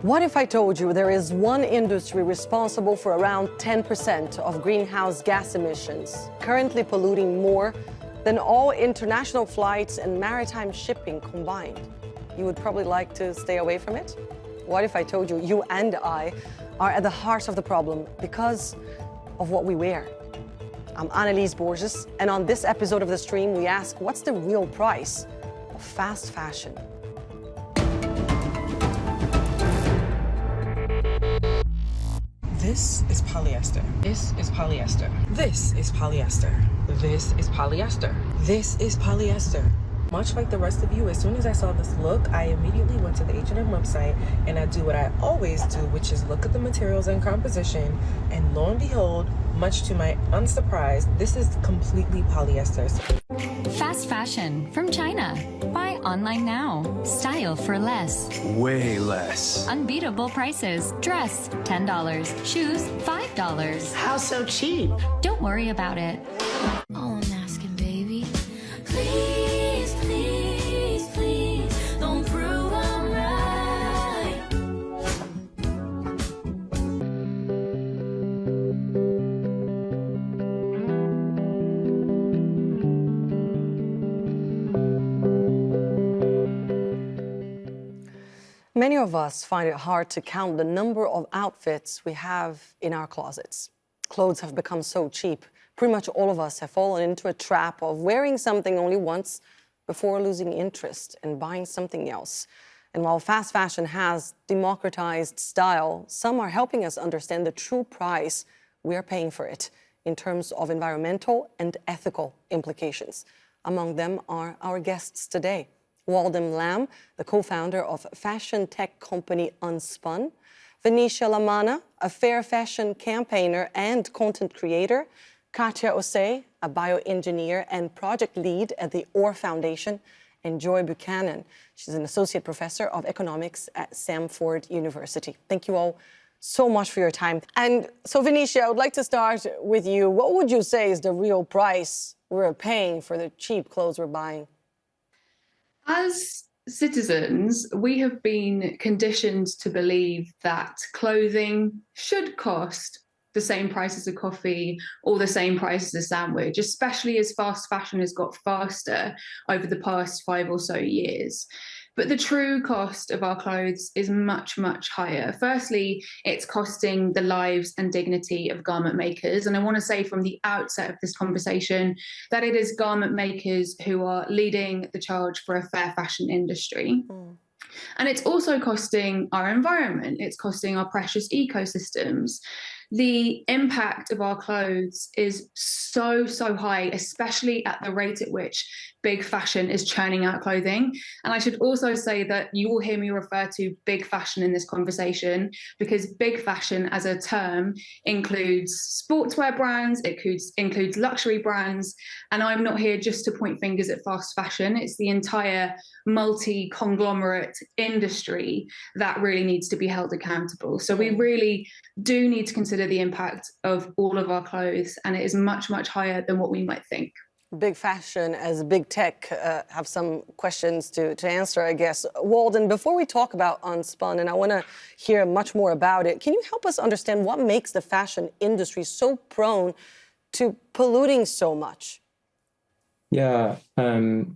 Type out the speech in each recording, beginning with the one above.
What if I told you there is one industry responsible for around 10% of greenhouse gas emissions, currently polluting more than all international flights and maritime shipping combined? You would probably like to stay away from it? What if I told you you and I are at the heart of the problem because of what we wear? I'm Anelise Borges, and on this episode of The Stream, we ask, what's the real price of fast fashion? This is polyester. This is polyester. This is polyester. This is polyester. This is polyester. Much like the rest of you, as soon as I saw this look, I immediately went to the H&M website and I do what I always do, which is look at the materials and composition, and lo and behold, much to my unsurprise, this is completely polyester. Fast fashion from China. Buy online now. Style for less. Way less. Unbeatable prices. Dress, $10. Shoes, $5. How so cheap? Don't worry about it. All I'm asking, baby, please, please, please, don't prove I'm right. Many of us find it hard to count the number of outfits we have in our closets. Clothes have become so cheap. Pretty much all of us have fallen into a trap of wearing something only once before losing interest and buying something else. And while fast fashion has democratized style, some are helping us understand the true price we are paying for it in terms of environmental and ethical implications. Among them are our guests today. Walden Lam, the co-founder of fashion tech company Unspun; Venetia La Manna, a fair fashion campaigner and content creator; Katia Osei, a bioengineer and project lead at the OR Foundation; and Buchanan. She's an associate professor of economics at Samford University. Thank you all so much for your time. And so, Venetia, I would like to start with you. What would you say is the real price we're paying for the cheap clothes we're buying? As citizens, we have been conditioned to believe that clothing should cost the same price as a coffee or the same price as a sandwich, especially as fast fashion has got faster over the past 5 or so years. But the true cost of our clothes is much, much higher. Firstly, it's costing the lives and dignity of garment makers. And I want to say from the outset of this conversation that it is garment makers who are leading the charge for a fair fashion industry. And it's also costing our environment. It's costing our precious ecosystems. The impact of our clothes is so, so high, especially at the rate at which big fashion is churning out clothing. And I should also say that you will hear me refer to big fashion in this conversation because big fashion as a term includes sportswear brands, it includes luxury brands. And I'm not here just to point fingers at fast fashion. It's the entire multi-conglomerate industry that really needs to be held accountable. So we really do need to consider the impact of all of our clothes, and it is much, much higher than what we might think. Big fashion as big tech have some questions to answer, I guess. Walden, before we talk about Unspun, and I want to hear much more about it, can you help us understand what makes the fashion industry so prone to polluting so much? Yeah,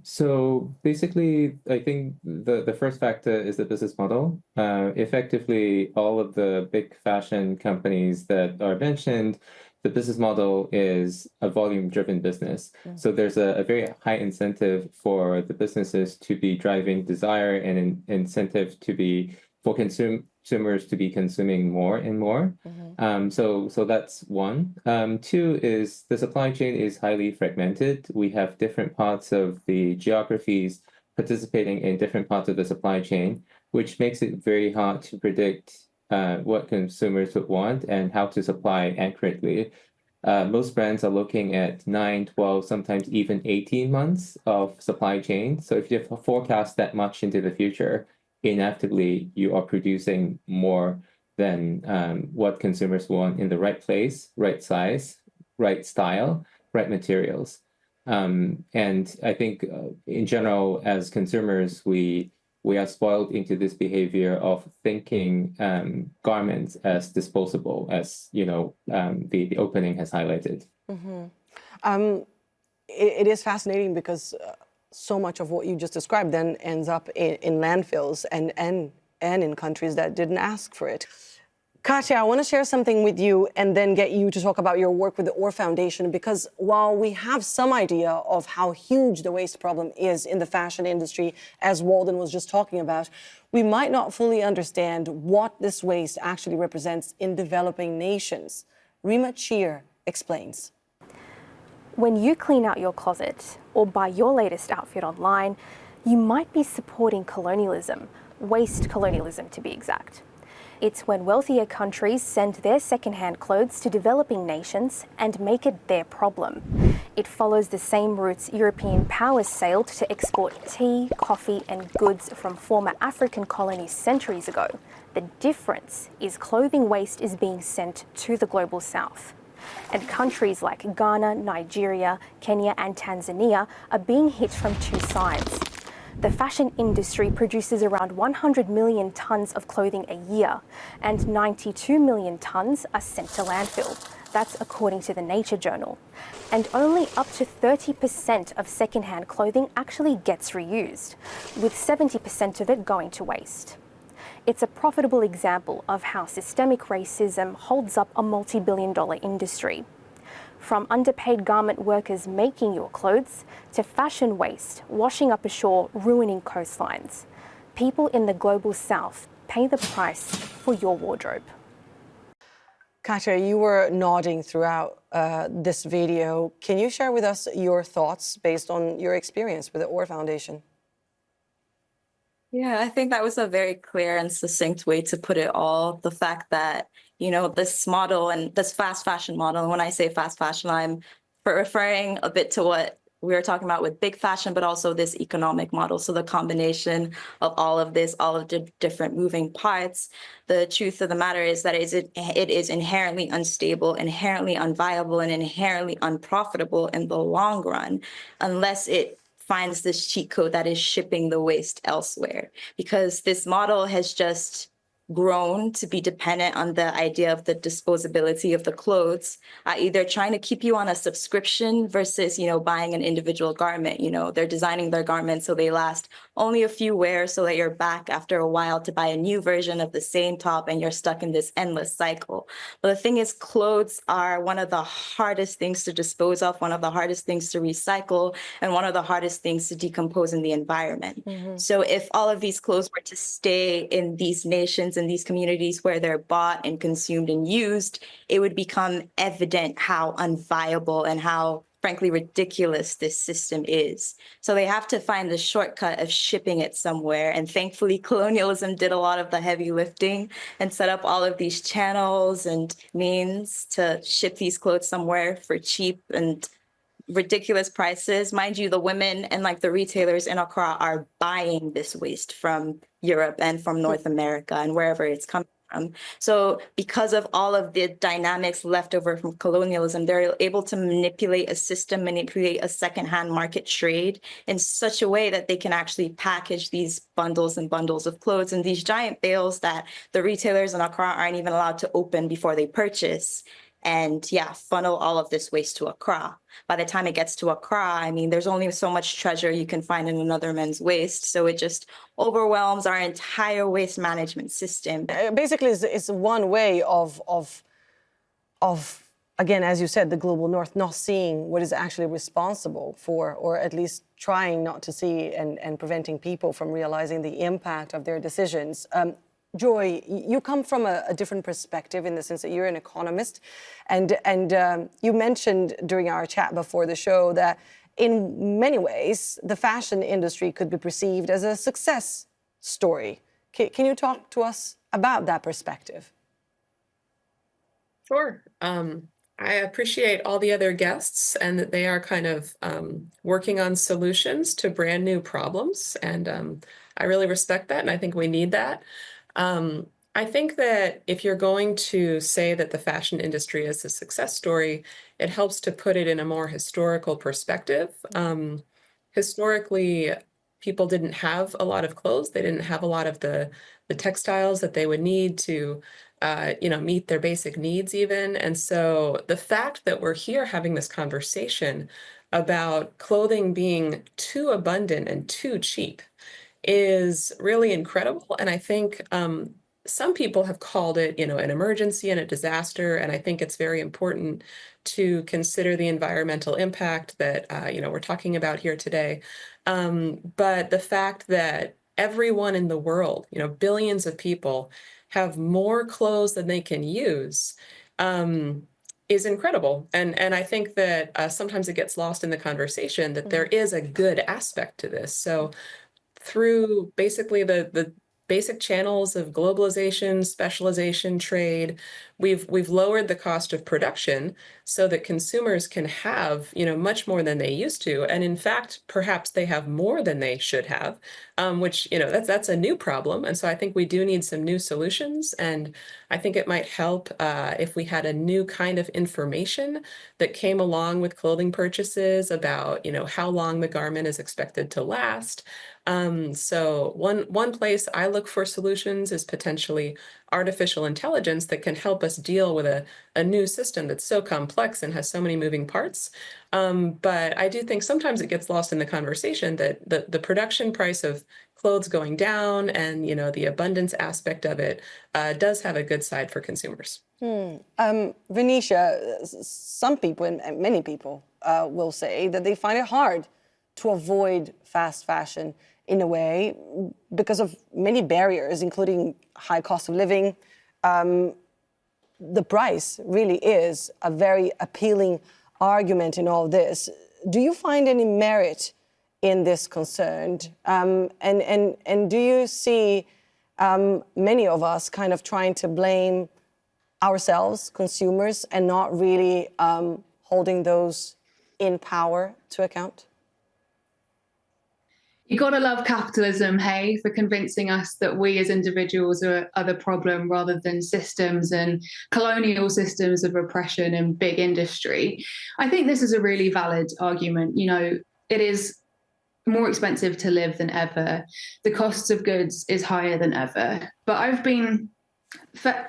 so basically, I think the first factor is the business model. Effectively, all of the big fashion companies that are mentioned, the business model is a volume-driven business. So there's a very high incentive for the businesses to be driving desire and an incentive to be for consumers to be consuming more and more. So that's one. Two is the supply chain is highly fragmented. We have different parts of the geographies participating in different parts of the supply chain, which makes it very hard to predict what consumers would want and how to supply accurately. Most brands are looking at 9, 12, sometimes even 18 months of supply chain. So if you forecast that much into the future, inevitably you are producing more than what consumers want in the right place, right size, right style, right materials. And I think in general, as consumers, we we are spoiled into this behavior of thinking garments as disposable, as the opening has highlighted. It is fascinating because so much of what you just described then ends up in landfills and in countries that didn't ask for it. Katia, I want to share something with you and then get you to talk about your work with the OR Foundation, because while we have some idea of how huge the waste problem is in the fashion industry, as Walden was just talking about, we might not fully understand what this waste actually represents in developing nations. Rima Cheer explains. When you clean out your closet or buy your latest outfit online, you might be supporting colonialism, waste colonialism to be exact. It's when wealthier countries send their second-hand clothes to developing nations and make it their problem. It follows the same routes European powers sailed to export tea, coffee and goods from former African colonies centuries ago. The difference is clothing waste is being sent to the global south. And countries like Ghana, Nigeria, Kenya and Tanzania are being hit from two sides. The fashion industry produces around 100 million tonnes of clothing a year, and 92 million tonnes are sent to landfill. That's according to the Nature Journal. And only up to 30% of second-hand clothing actually gets reused, with 70% of it going to waste. It's a profitable example of how systemic racism holds up a multi-billion-dollar industry. From underpaid garment workers making your clothes to fashion waste washing up ashore, ruining coastlines. People in the global south pay the price for your wardrobe. Katia, you were nodding throughout this video. Can you share with us your thoughts based on your experience with the OR Foundation? Yeah, I think that was a very clear and succinct way to put it all. The fact that, this model and this fast fashion model, and when I say fast fashion, I'm referring a bit to what we were talking about with big fashion, but also this economic model. So the combination of all of this, all of the different moving parts, the truth of the matter is that it is inherently unstable, inherently unviable, and inherently unprofitable in the long run, unless it finds this cheat code that is shipping the waste elsewhere, because this model has just grown to be dependent on the idea of the disposability of the clothes, either trying to keep you on a subscription versus, buying an individual garment. They're designing their garments so they last only a few wears so that you're back after a while to buy a new version of the same top and you're stuck in this endless cycle. But the thing is, clothes are one of the hardest things to dispose of, one of the hardest things to recycle, and one of the hardest things to decompose in the environment. So if all of these clothes were to stay in these nations, in these communities where they're bought and consumed and used, it would become evident how unviable and how, frankly, ridiculous this system is. So they have to find the shortcut of shipping it somewhere. And thankfully, colonialism did a lot of the heavy lifting and set up all of these channels and means to ship these clothes somewhere for cheap and ridiculous prices. Mind you, the women and the retailers in Accra are buying this waste from Europe and from North America and wherever it's coming from. So because of all of the dynamics left over from colonialism, they're able to manipulate a system, manipulate a secondhand market trade in such a way that they can actually package these bundles and bundles of clothes in these giant bales that the retailers in Accra aren't even allowed to open before they purchase. And funnel all of this waste to Accra. By the time it gets to Accra, there's only so much treasure you can find in another man's waste. So it just overwhelms our entire waste management system. Basically, it's one way of, again, as you said, the global north not seeing what is actually responsible for, or at least trying not to see and preventing people from realizing the impact of their decisions. Joy, you come from a different perspective in the sense that you're an economist, and you mentioned during our chat before the show that in many ways the fashion industry could be perceived as a success story. Can you talk to us about that perspective? Sure. I appreciate all the other guests and that they are kind of working on solutions to brand new problems, and I really respect that, and I think we need that. I think that if you're going to say that the fashion industry is a success story, it helps to put it in a more historical perspective. Historically, people didn't have a lot of clothes. They didn't have a lot of the textiles that they would need to, meet their basic needs even. And so the fact that we're here having this conversation about clothing being too abundant and too cheap is really incredible. And I think some people have called it, an emergency and a disaster. And I think it's very important to consider the environmental impact that, we're talking about here today. But the fact that everyone in the world, billions of people have more clothes than they can use, is incredible. And I think that sometimes it gets lost in the conversation that there is a good aspect to this. So through basically the basic channels of globalization, specialization, trade, we've lowered the cost of production so that consumers can have, much more than they used to. And in fact, perhaps they have more than they should have, which, that's a new problem. And so I think we do need some new solutions. And I think it might help if we had a new kind of information that came along with clothing purchases about, how long the garment is expected to last. So one place I look for solutions is potentially artificial intelligence that can help us deal with a new system that's so complex and has so many moving parts. But I do think sometimes it gets lost in the conversation that the production price of clothes going down and, the abundance aspect of it does have a good side for consumers. Venetia, some people, and many people, will say that they find it hard to avoid fast fashion in a way because of many barriers, including high cost of living. The price really is a very appealing argument in all this. Do you find any merit in this concern? And do you see many of us kind of trying to blame ourselves, consumers, and not really holding those in power to account? You gotta love capitalism, hey, for convincing us that we as individuals are the problem rather than systems and colonial systems of oppression and big industry. I think this is a really valid argument. It is more expensive to live than ever. The costs of goods is higher than ever. But I've been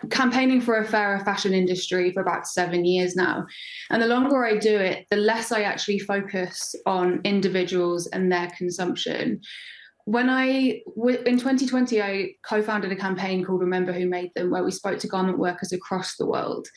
campaigning for a fairer fashion industry for about 7 years now. And the longer I do it, the less I actually focus on individuals and their consumption. In 2020, I co-founded a campaign called Remember Who Made Them, where we spoke to garment workers across the world.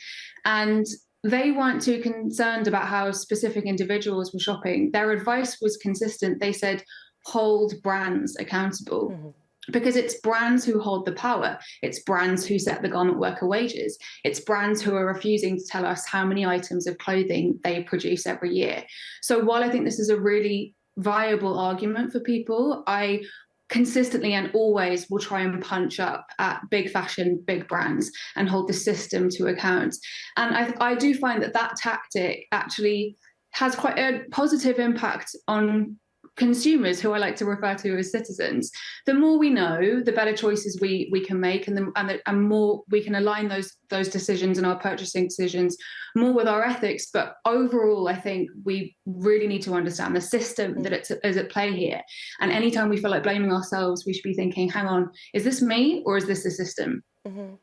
And they weren't too concerned about how specific individuals were shopping. Their advice was consistent. They said, hold brands accountable. Mm-hmm. Because it's brands who hold the power. It's brands who set the garment worker wages. It's brands who are refusing to tell us how many items of clothing they produce every year. So while I think this is a really viable argument for people, I consistently and always will try and punch up at big fashion, big brands, and hold the system to account. And I do find that tactic actually has quite a positive impact on consumers, who I like to refer to as citizens. The more we know, the better choices we can make, and more we can align those decisions and our purchasing decisions more with our ethics. But overall, I think we really need to understand the system that is at play here. And anytime we feel like blaming ourselves, we should be thinking, hang on, is this me or is this the system? Mm-hmm.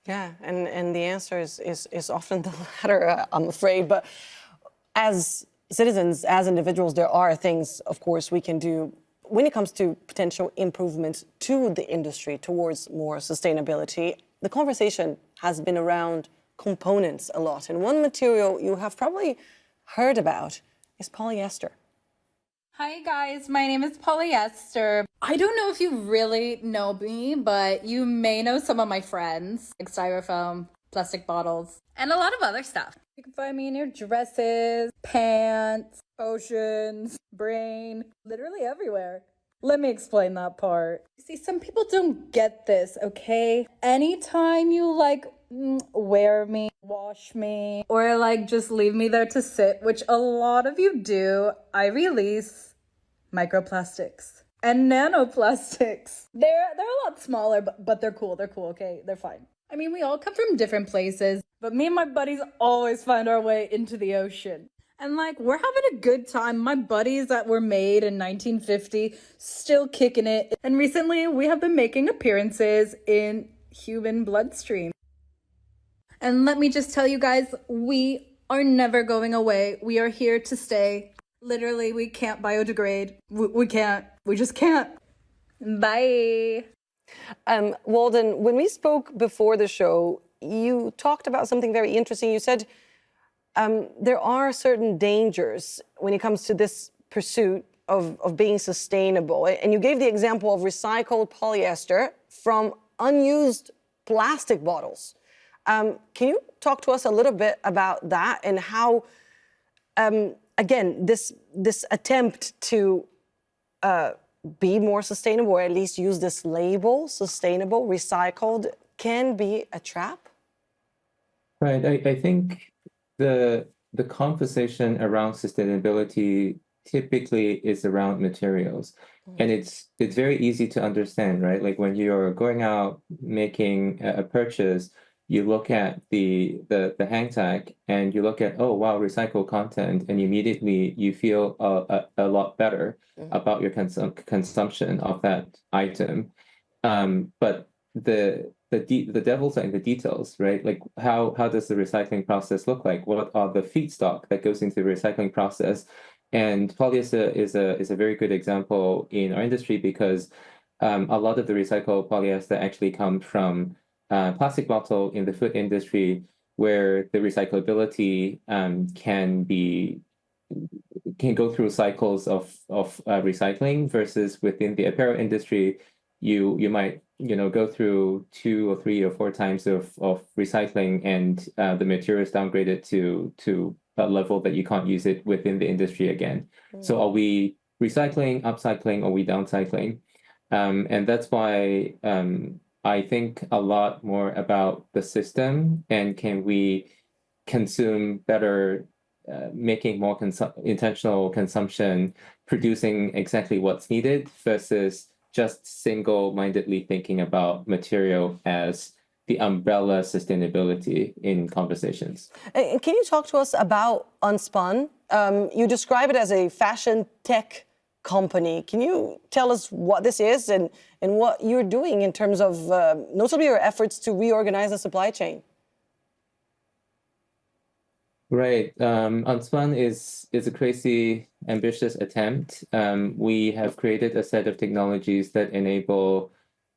Yeah, and the answer is often the latter, I'm afraid. But as citizens, as individuals, there are things, of course, we can do when it comes to potential improvements to the industry towards more sustainability. The conversation has been around components a lot. And one material you have probably heard about is polyester. Hi guys, my name is Polyester. I don't know if you really know me, but you may know some of my friends, like styrofoam, plastic bottles, and a lot of other stuff. You can find me in your dresses, pants, oceans, brain, literally everywhere. Let me explain that part. See, some people don't get this, okay? Anytime you wear me, wash me, or just leave me there to sit, which a lot of you do, I release microplastics and nanoplastics. They're a lot smaller, but they're cool. They're cool, okay? They're fine. I mean, we all come from different places, but me and my buddies always find our way into the ocean. And like, we're having a good time. My buddies that were made in 1950, still kicking it. And recently, we have been making appearances in human bloodstream. And let me just tell you guys, we are never going away. We are here to stay. Literally, we can't biodegrade. We can't. We just can't. Bye. Walden, when we spoke before the show, you talked about something very interesting. You said there are certain dangers when it comes to this pursuit of being sustainable. And you gave the example of recycled polyester from unused plastic bottles. Can you talk to us a little bit about that and how, again, this attempt to be more sustainable, or at least use this label, sustainable, recycled, can be a trap? Right. I think the conversation around sustainability typically is around materials. And it's very easy to understand, right? Like when you're going out making a purchase, you look at the hang tag and you look at, oh wow, recycled content, and immediately you feel a lot better about your consumption of that item. But the devil's are in the details, right? Like how does the recycling process look like? What are the feedstock that goes into the recycling process? And polyester is a very good example in our industry because a lot of the recycled polyester actually comes from plastic bottle in the food industry, where the recyclability can go through cycles of recycling, versus within the apparel industry, you might go through 2 or 3 or 4 times of recycling, and the material is downgraded to a level that you can't use it within the industry again. So are we recycling, upcycling, or are we downcycling? And that's why I think a lot more about the system, and can we consume better, making more intentional consumption, producing exactly what's needed, versus just single-mindedly thinking about material as the umbrella sustainability in conversations. And can you talk to us about Unspun? You describe it as a fashion tech company. Can you tell us what this is and what you're doing in terms of notably your efforts to reorganize the supply chain? Right. Unspun is a crazy ambitious attempt. We have created a set of technologies that enable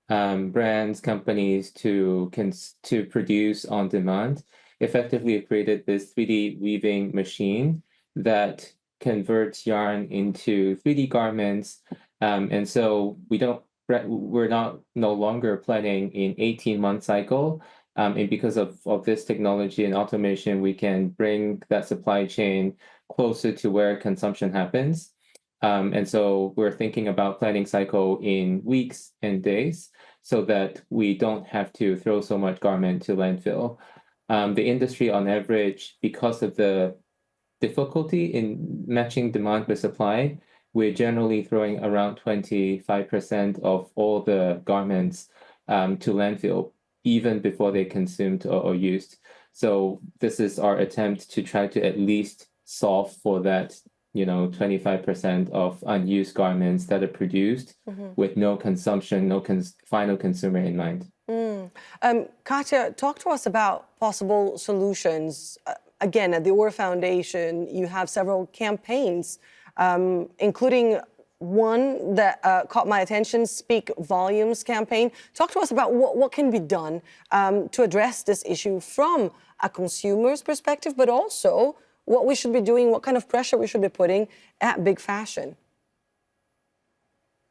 brands, companies to produce on demand. Effectively, we've created this 3D weaving machine that converts yarn into 3D garments, and so we're no longer planning in 18-month cycle. And because of this technology and automation, we can bring that supply chain closer to where consumption happens. And so we're thinking about planning cycle in weeks and days, so that we don't have to throw so much garment to landfill. The industry on average, because of the difficulty in matching demand with supply, we're generally throwing around 25% of all the garments to landfill, even before they're consumed or used. So this is our attempt to try to at least solve for that 25% of unused garments that are produced with no consumption, no final consumer in mind. Katia, talk to us about possible solutions. Again, at the Orr Foundation, you have several campaigns, including one that caught my attention, Speak Volumes campaign. Talk to us about what can be done to address this issue from a consumer's perspective, but also what we should be doing, what kind of pressure we should be putting at big fashion.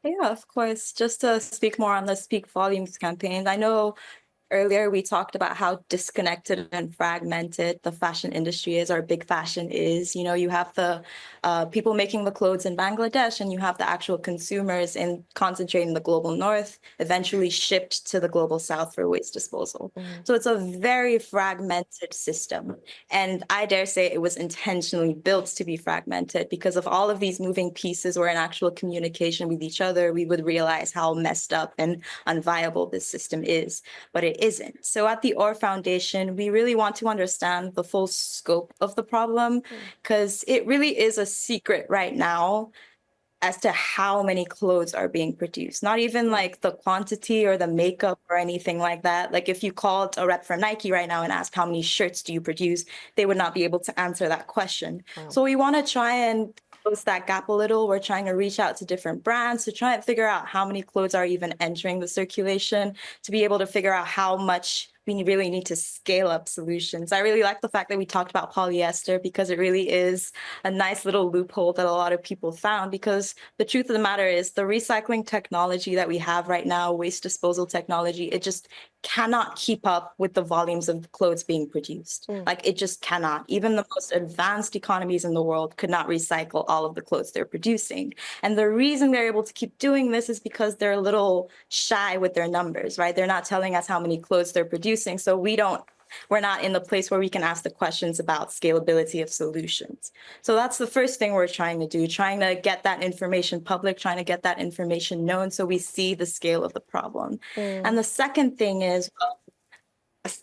Yeah, of course. Just to speak more on the Speak Volumes campaign, I know earlier we talked about how disconnected and fragmented the fashion industry is, or big fashion is. You have the people making the clothes in Bangladesh, and you have the actual consumers concentrated in the global north, eventually shipped to the global south for waste disposal. So it's a very fragmented system. And I dare say it was intentionally built to be fragmented, because if all of these moving pieces were in actual communication with each other, we would realize how messed up and unviable this system is. But it isn't. So at the OR Foundation, we really want to understand the full scope of the problem, because it really is a secret right now as to how many clothes are being produced. Not even like the quantity or the makeup or anything like that. Like if you called a rep for Nike right now and asked how many shirts do you produce, they would not be able to answer that question. So we want to try and close that gap a little. We're trying to reach out to different brands to try and figure out how many clothes are even entering the circulation, to be able to figure out how much we really need to scale up solutions. I really like the fact that we talked about polyester, because it really is a nice little loophole that a lot of people found, because the truth of the matter is the recycling technology that we have right now, waste disposal technology, it just cannot keep up with the volumes of clothes being produced. Like it just cannot. Even the most advanced economies in the world could not recycle all of the clothes they're producing. And the reason they're able to keep doing this is because they're a little shy with their numbers, right? They're not telling us how many clothes they're producing. So we're not in the place where we can ask the questions about scalability of solutions. So that's the first thing we're trying to do, trying to get that information public, trying to get that information known so we see the scale of the problem. And the second thing is,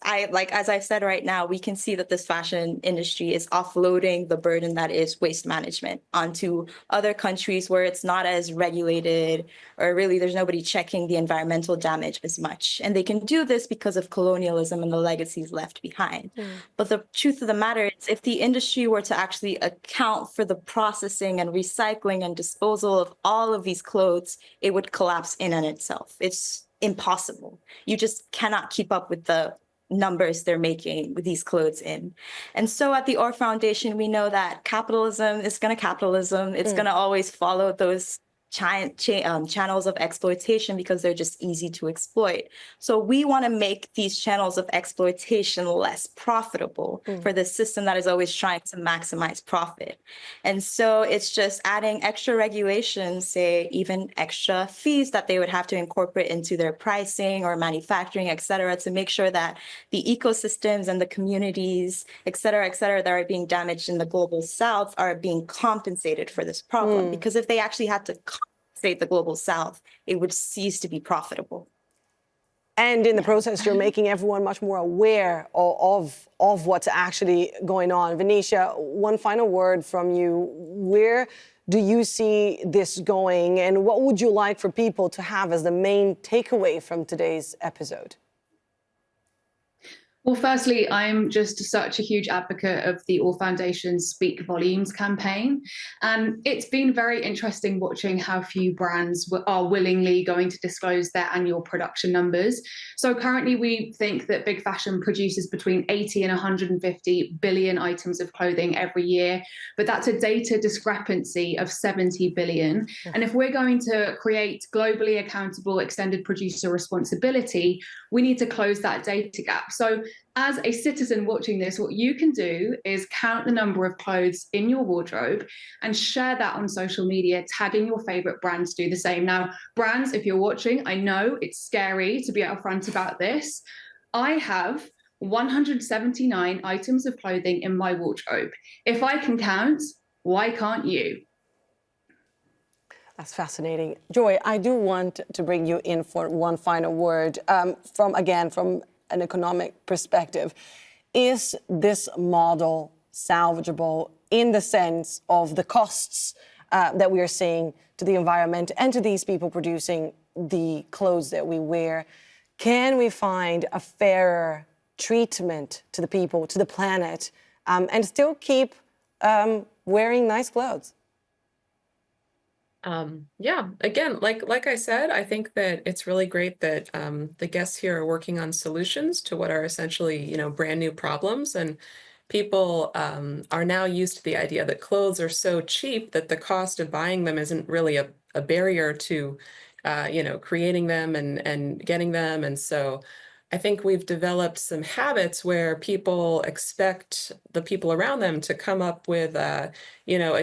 as I said right now, we can see that this fashion industry is offloading the burden that is waste management onto other countries where it's not as regulated, or really there's nobody checking the environmental damage as much. And they can do this because of colonialism and the legacies left behind. But the truth of the matter is, if the industry were to actually account for the processing and recycling and disposal of all of these clothes, it would collapse in and itself. It's impossible. You just cannot keep up with the numbers they're making with these clothes in. And so at the OR Foundation, we know that capitalism is going to capitalism. It's going to always follow those channels of exploitation because they're just easy to exploit. So we want to make these channels of exploitation less profitable for the system that is always trying to maximize profit. And so it's just adding extra regulations, say even extra fees that they would have to incorporate into their pricing or manufacturing, et cetera, to make sure that the ecosystems and the communities, et cetera, that are being damaged in the global south are being compensated for this problem. Because if they actually had to compensate the global south, it would cease to be profitable. And in the process, you're making everyone much more aware of what's actually going on. Venetia, one final word from you. Where do you see this going, and what would you like for people to have as the main takeaway from today's episode? Well, firstly, I'm just such a huge advocate of the OR Foundation's Speak Volumes campaign. And it's been very interesting watching how few brands are willingly going to disclose their annual production numbers. So currently, we think that big fashion produces between 80 and 150 billion items of clothing every year. But that's a data discrepancy of 70 billion. And if we're going to create globally accountable extended producer responsibility, we need to close that data gap. So as a citizen watching this, what you can do is count the number of clothes in your wardrobe and share that on social media, tagging your favorite brands do the same. Now, brands, if you're watching, I know it's scary to be upfront about this. I have 179 items of clothing in my wardrobe. If I can count, why can't you? That's fascinating. Joy, I do want to bring you in for one final word from an economic perspective. Is this model salvageable in the sense of the costs that we are seeing to the environment and to these people producing the clothes that we wear? Can we find a fairer treatment to the people, to the planet, and still keep wearing nice clothes? Yeah, again, like I said, I think that it's really great that the guests here are working on solutions to what are essentially, brand new problems. And people are now used to the idea that clothes are so cheap that the cost of buying them isn't really a barrier to, creating them and getting them. And so I think we've developed some habits where people expect the people around them to come up with, a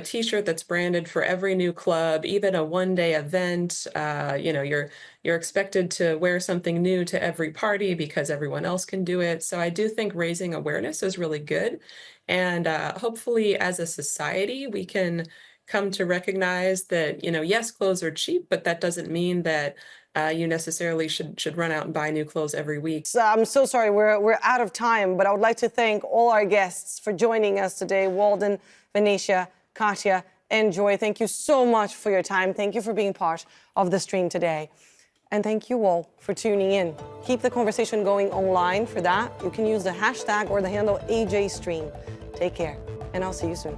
T-shirt that's branded for every new club, even a one-day event. You're expected to wear something new to every party because everyone else can do it. So I do think raising awareness is really good. And hopefully as a society, we can come to recognize that, yes, clothes are cheap, but that doesn't mean that you necessarily should run out and buy new clothes every week. So I'm so sorry, we're out of time, but I would like to thank all our guests for joining us today. Walden, Venetia, Katia, and Joy, thank you so much for your time. Thank you for being part of the stream today. And thank you all for tuning in. Keep the conversation going online. For that, you can use the hashtag or the handle AJStream. Take care, and I'll see you soon.